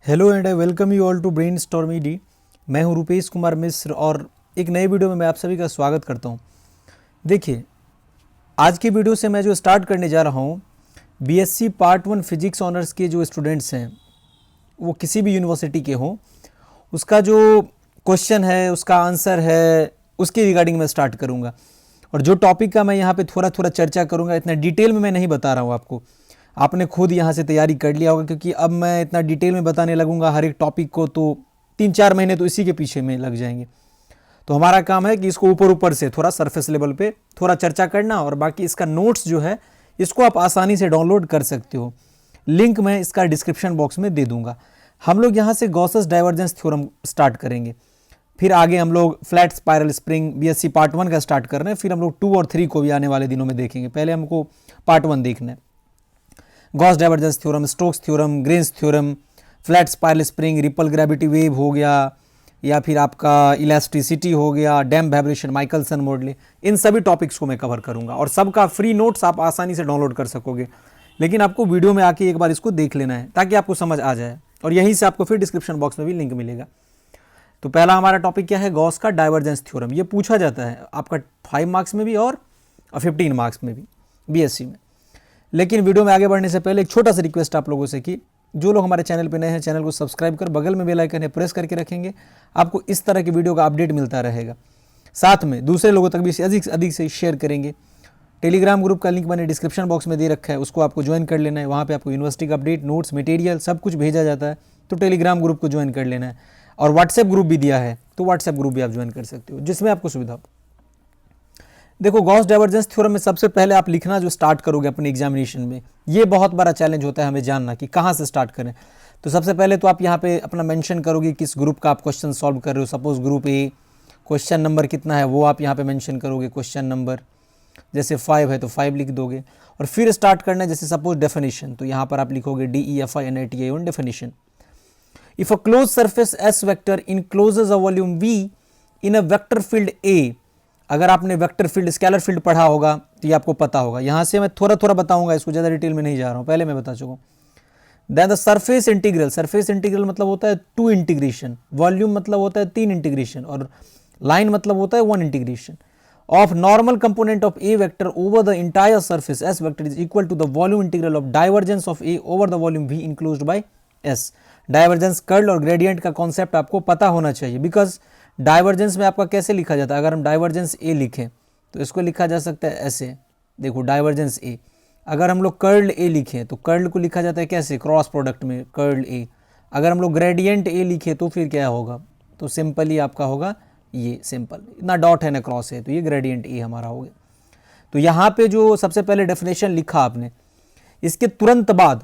Hello and I welcome you all to Brainstorm ED. मैं हूं रुपेश कुमार मिश्र और एक नए वीडियो में मैं आप सभी का स्वागत करता हूं। देखिए, आज की वीडियो से मैं जो स्टार्ट करने जा रहा हूं, बीएससी पार्ट 1 फिजिक्स ऑनर्स के जो स्टूडेंट्स हैं वो किसी भी यूनिवर्सिटी के हों, उसका जो क्वेश्चन है, उसका आंसर है, उसके रिगार्डिंग मैं स्टार्ट करूँगा। और जो टॉपिक का मैं यहाँ पर थोड़ा थोड़ा चर्चा करूँगा, इतना डिटेल में मैं नहीं बता रहा हूँ आपको, आपने खुद यहाँ से तैयारी कर लिया होगा, क्योंकि अब मैं इतना डिटेल में बताने लगूंगा हर एक टॉपिक को तो 3-4 महीने तो इसी के पीछे में लग जाएंगे। तो हमारा काम है कि इसको ऊपर ऊपर से थोड़ा सरफेस लेवल पे थोड़ा चर्चा करना, और बाकी इसका नोट्स जो है इसको आप आसानी से डाउनलोड कर सकते हो। लिंक मैं इसका डिस्क्रिप्शन बॉक्स में दे दूंगा। हम लोग यहाँ से गॉसेस डाइवर्जेंस थ्योरम स्टार्ट करेंगे, फिर आगे हम लोग flat spiral spring BSc part 1 का स्टार्ट कर रहे हैं, फिर हम लोग 2 और 3 को भी आने वाले दिनों में देखेंगे। पहले हमको पार्ट 1 देखना है। Gauss divergence theorem, Stokes theorem, grains theorem, flat spiral spring, ripple gravity wave हो गया, या फिर आपका इलास्टिसिटी हो गया, डैम्प वाइब्रेशन, माइकलसन मॉडल, इन सभी टॉपिक्स को मैं कवर करूंगा और सबका फ्री नोट्स आप आसानी से डाउनलोड कर सकोगे। लेकिन आपको वीडियो में आके एक बार इसको देख लेना है ताकि आपको समझ आ जाए, और यहीं से आपको फिर डिस्क्रिप्शन बॉक्स में भी लिंक मिलेगा। तो पहला हमारा टॉपिक क्या है? गॉस का डाइवर्जेंस थ्योरम। ये पूछा जाता है आपका 5 मार्क्स में भी और 15 मार्क्स में भी बीएससी में। लेकिन वीडियो में आगे बढ़ने से पहले एक छोटा सा रिक्वेस्ट आप लोगों से कि जो लोग हमारे चैनल पे नए हैं, चैनल को सब्सक्राइब कर बगल में बेल आइकन है प्रेस करके रखेंगे, आपको इस तरह की वीडियो का अपडेट मिलता रहेगा। साथ में दूसरे लोगों तक भी अधिक से अधिक से शेयर करेंगे। टेलीग्राम ग्रुप का लिंक मैंने डिस्क्रिप्शन बॉक्स में दे रखा है, उसको आपको ज्वाइन कर लेना है। वहाँ पर आपको यूनिवर्सिटी का अपडेट, नोट्स, मटेरियल सब कुछ भेजा जाता है, तो टेलीग्राम ग्रुप को ज्वाइन कर लेना है। और व्हाट्सएप ग्रुप भी दिया है, तो व्हाट्सएप ग्रुप भी आप ज्वाइन कर सकते हो, जिसमें आपको सुविधा हो। देखो, गॉस डाइवर्जेंस थ्योरम में सबसे पहले आप लिखना जो स्टार्ट करोगे अपने एग्जामिनेशन में, ये बहुत बड़ा चैलेंज होता है हमें जानना कि कहाँ से स्टार्ट करें। तो सबसे पहले तो आप यहाँ पे अपना मेंशन करोगे किस ग्रुप का आप क्वेश्चन सॉल्व कर रहे हो। Suppose group A, question number कितना है वो आप यहाँ पे मेंशन करोगे। क्वेश्चन नंबर जैसे 5 है तो 5 लिख दोगे, और फिर स्टार्ट करना है। जैसे सपोज डेफिनेशन, तो यहाँ पर आप लिखोगे DEFINITION definition. If a close surface S vector encloses a volume V in a vector field A, अगर आपने वेक्टर फील्ड, स्केलर फील्ड पढ़ा होगा तो ये आपको पता होगा। यहाँ से मैं थोड़ा थोड़ा बताऊंगा, इसको ज़्यादा डिटेल में नहीं जा रहा हूँ, पहले मैं बता चुका हूँ। Than the surface integral, surface integral मतलब होता है 2 इंटीग्रेशन, वॉल्यूम मतलब होता है 3 इंटीग्रेशन, और लाइन मतलब होता है 1 integration of normal component of A vector over the entire surface S vector is equal to the volume integral of divergence of A over the volume V enclosed by S. Divergence, curl और gradient का concept आपको पता होना चाहिए, because divergence में आपका कैसे लिखा जाता है। अगर हम डाइवर्जेंस ए लिखें तो इसको लिखा जा सकता है ऐसे, देखो डाइवर्जेंस ए। अगर हम लोग कर्ल ए लिखें तो कर्ल को लिखा जाता है कैसे? क्रॉस प्रोडक्ट में कर्ल ए। अगर हम लोग ग्रेडियंट ए लिखे तो फिर क्या होगा? तो सिंपली आपका होगा ये, सिंपल, इतना डॉट है ना क्रॉस है, तो ये ग्रेडियंट ए हमारा हो गया। तो यहाँ पे जो सबसे पहले डेफिनेशन लिखा आपने, इसके तुरंत बाद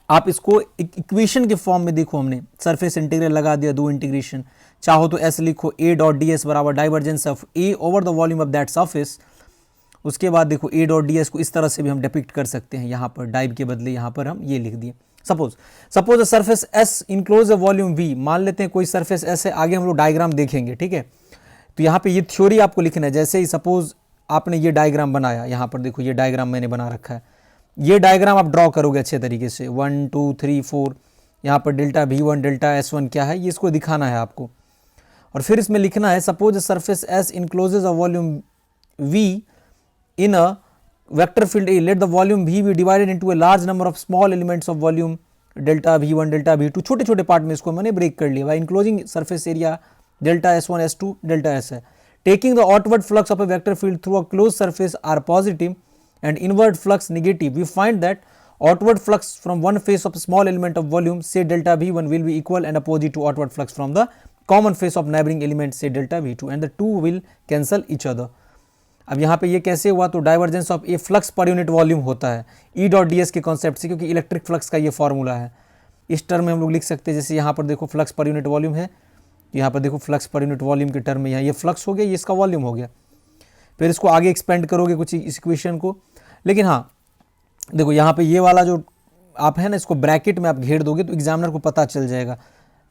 आप इसको इक्वेशन के फॉर्म में देखो, हमने सरफेस इंटीग्रल लगा दिया, 2 इंटीग्रेशन। चाहो तो ऐसे लिखो A.ds बराबर divergence of A over the volume of that surface. उसके बाद देखो A.ds को इस तरह से भी हम डिपिक्ट कर सकते हैं, यहाँ पर डाइव के बदले यहाँ पर हम ये लिख दिए। सपोज सरफेस S इनक्लोज अ वॉल्यूम V, मान लेते हैं कोई सरफेस S है, आगे हम लोग डायग्राम देखेंगे, ठीक है। तो यहाँ पे ये थ्योरी आपको लिखना है। जैसे ही सपोज आपने ये डायग्राम बनाया, यहाँ पर देखो ये डायग्राम मैंने बना रखा है, ये डायग्राम आप ड्रॉ करोगे अच्छे तरीके से, 1 2 3 4, यहाँ पर डेल्टा V1 डेल्टा S1 क्या है ये इसको दिखाना है आपको। और फिर इसमें लिखना है suppose surface S encloses a volume V in a vector field A, let the volume V be divided into a large number of small elements of volume delta V1 delta V2, छोटे छोटे part में इसको मैंने break कर लिया। By enclosing surface area delta S1 S2 delta S है, taking the outward flux of a vector field through a close surface are positive and inward flux negative, we find that outward flux from one face of a small element of volume say delta V1 will be equal and opposite to outward flux from the common face of neighboring element say delta V2, and the two will cancel each other. अब यहाँ पे ये कैसे हुआ? तो divergence of A flux per unit volume होता है E.ds के कॉन्सेप्ट से, क्योंकि इलेक्ट्रिक फ्लक्स का ये फॉर्मूला है। इस टर्म में हम लोग लिख सकते हैं, जैसे यहाँ पर देखो फ्लक्स पर यूनिट वॉल्यूम है, यहाँ पर देखो फ्लक्स पर यूनिट वॉल्यूम के टर्म में यहाँ ये फ्लक्स हो गया, ये इसका वॉल्यूम हो गया। फिर इसको आगे एक्सपेंड करोगे कुछ इस इक्वेशन को। लेकिन हाँ देखो, यहाँ पे ये वाला जो आप है ना, इसको ब्रैकेट में आप घेर दोगे तो एग्जामिनर को पता चल जाएगा।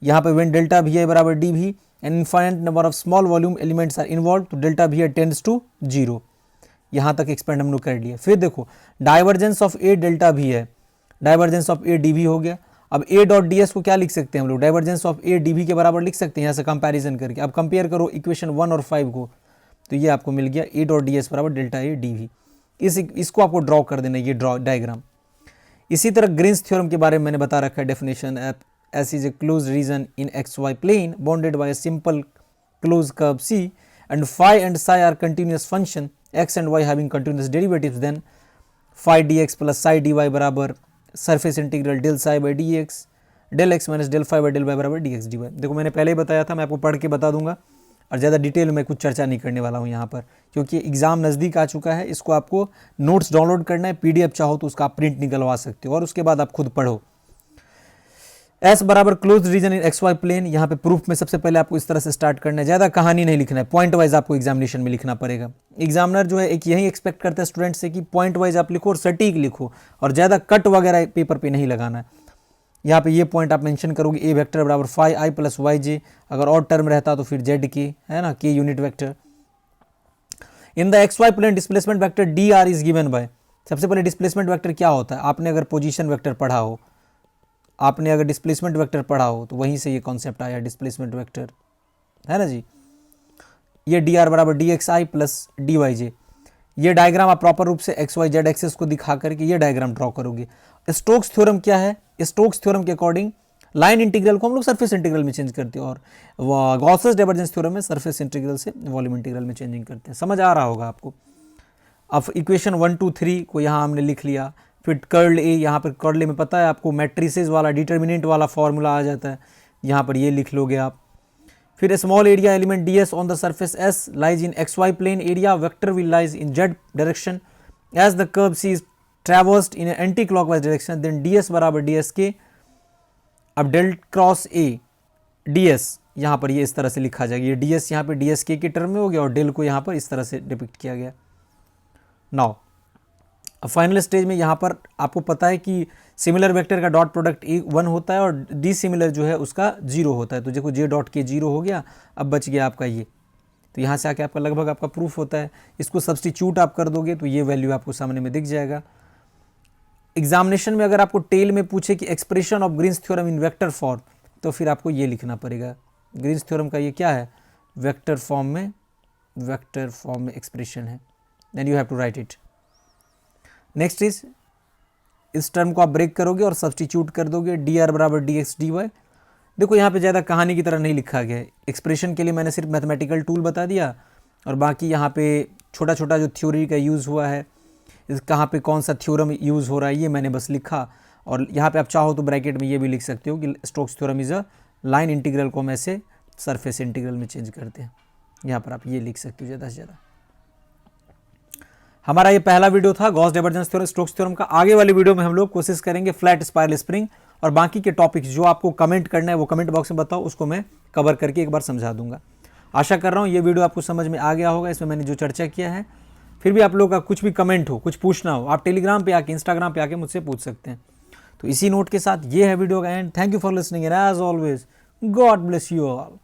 यहाँ पे व्हेन डेल्टा वी आई बराबर D V and infinite number of small volume elements are involve, तो delta V I tends to 0। यहाँ तक एक्सपेंड हम लोग कर लिया। फिर देखो divergence of A delta V है, divergence of A D V हो गया। अब ए डॉट डी एस को क्या लिख सकते हैं हम लोग, divergence of A D V के बराबर लिख सकते हैं यहाँ से कंपैरिजन करके। अब कंपेयर करो इक्वेशन 1 और 5 को, तो ये आपको मिल गया ए डॉट डी एस बराबर डेल्टा ए डी वी। इसको आपको ड्रॉ कर देना, ये ड्रॉ डायग्राम। इसी तरह ग्रीन्स थ्योरम के बारे में मैंने बता रखा है definition, S is a close region in x Y plane bounded by a simple close curve C and phi and psi are continuous function, X and Y having continuous derivatives, then phi D X plus psi D Y बराबर surface integral del psi by D X, del X minus del phi by del Y बराबर D x D Y. देखो मैंने पहले ही बताया था, मैं आपको पढ़ के बता दूंगा और ज़्यादा डिटेल में कुछ चर्चा नहीं करने वाला हूँ यहाँ पर, क्योंकि एग्जाम नज़दीक आ चुका है। इसको आपको नोट्स डाउनलोड करना है, पीडीएफ चाहो तो उसका आप प्रिंट निकलवा सकते हो और उसके बाद आप खुद पढ़ो। एस बराबर close region in x Y plane, यहाँ पे प्रूफ में सबसे पहले आपको इस तरह से स्टार्ट करना है, ज़्यादा कहानी नहीं लिखना है, पॉइंट वाइज आपको एग्जामिनेशन में लिखना पड़ेगा। एग्जामिनर जो है एक यही एक्सपेक्ट करता है स्टूडेंट से कि पॉइंट वाइज आप लिखो और सटीक लिखो और ज़्यादा कट वगैरह पेपर पे नहीं लगाना है। यहाँ पे ये पॉइंट आप मेंशन करोगे, ए वेक्टर बराबर फाई आई प्लस वाई जे, अगर और टर्म रहता तो फिर जेड के, है ना, के unit vector. In the X Y plane displacement vector D R is given by, सबसे पहले डिस्प्लेसमेंट वेक्टर क्या होता है, आपने अगर पोजीशन वेक्टर पढ़ा हो, आपने अगर डिस्प्लेसमेंट वेक्टर पढ़ा हो तो वहीं से ये कॉन्सेप्ट आया डिस्प्लेसमेंट वेक्टर, है ना जी। ये डी आर बराबर डी एक्स आई प्लस डी वाई जे। ये डायग्राम आप प्रॉपर रूप से एक्स वाई जेड एक्सेस को दिखा करके ये डायग्राम ड्रॉ करोगे। स्टोक्स थ्योरम क्या है, स्टोक्स थ्योरम के अकॉर्डिंग लाइन इंटीग्रल को हम लोग सरफेस इंटीग्रल में चेंज करते हैं और गॉसेस डाइवर्जेंस थ्योरम में सरफेस इंटीग्रल से वॉल्यूम इंटीग्रल में चेंजिंग करते हैं। समझ आ रहा होगा आपको। अब इक्वेशन 1 2 3 को यहाँ हमने लिख लिया, फिर कर्ल ए, यहाँ पर कर्ल ए में पता है आपको मैट्रिसेस वाला डिटर्मिनेंट वाला फॉर्मूला आ जाता है, यहाँ पर ये लिख लोगे आप। फिर small area element d s on the surface s lies in x Y plane area vector will lies in z direction as the curve c is traversed in anti clockwise direction, then d s बराबर d s के। अब del cross a d s यहाँ पर ये इस तरह से लिखा जाएगा, ये डी एस यहाँ पे डी एस के टर्म में हो गया और डेल को यहाँ पर इस तरह से डिपिक्ट किया गया। नाउ फाइनल स्टेज में यहाँ पर आपको पता है कि सिमिलर वेक्टर का डॉट प्रोडक्ट 1 होता है और डी सिमिलर जो है उसका 0 होता है, तो देखो जे डॉट के 0 हो गया, अब बच गया आपका ये, तो यहाँ से आके आपका लगभग आपका प्रूफ होता है। इसको सब्स्टिट्यूट आप कर दोगे तो ये वैल्यू आपको सामने में दिख जाएगा। एग्जामिनेशन में अगर आपको टेल में पूछे कि expression of greens theorem in vector form, तो फिर आपको ये लिखना पड़ेगा, ग्रीन्स थ्योरम का ये क्या है, वेक्टर फॉर्म में एक्सप्रेशन है, then you have to write it. Next इस टर्म को आप ब्रेक करोगे और सब्स्टिट्यूट कर दोगे, डी आर बराबर डी एक्स डी वाई। देखो यहाँ पे ज़्यादा कहानी की तरह नहीं लिखा गया है, एक्सप्रेशन के लिए मैंने सिर्फ मैथमेटिकल टूल बता दिया और बाकी यहाँ पे छोटा छोटा जो थ्योरी का यूज़ हुआ है, कहाँ पे कौन सा थ्योरम यूज़ हो रहा है ये मैंने बस लिखा। और यहाँ पे आप चाहो तो ब्रैकेट में ये भी लिख सकते हो कि Stokes theorem is a line integral को हम ऐसे सरफेस इंटीग्रल में चेंज करते हैं, यहाँ पर आप ये लिख सकते हो ज़्यादा से ज़्यादा। हमारा ये पहला वीडियो था Gauss divergence theorem, Stokes theorem का। आगे वाली वीडियो में हम लोग कोशिश करेंगे फ्लैट स्पाइरल स्प्रिंग और बाकी के टॉपिक्स जो आपको कमेंट करना है वो कमेंट बॉक्स में बताओ, उसको मैं कवर करके एक बार समझा दूंगा। आशा कर रहा हूँ ये वीडियो आपको समझ में आ गया होगा, इसमें मैंने जो चर्चा किया है। फिर भी आप लोगों का कुछ भी कमेंट हो, कुछ पूछना हो, आप टेलीग्राम पे आके, इंस्टाग्राम पे आके मुझसे पूछ सकते हैं। तो इसी नोट के साथ ये है वीडियो का end. Thank you for listening and as always God bless you all.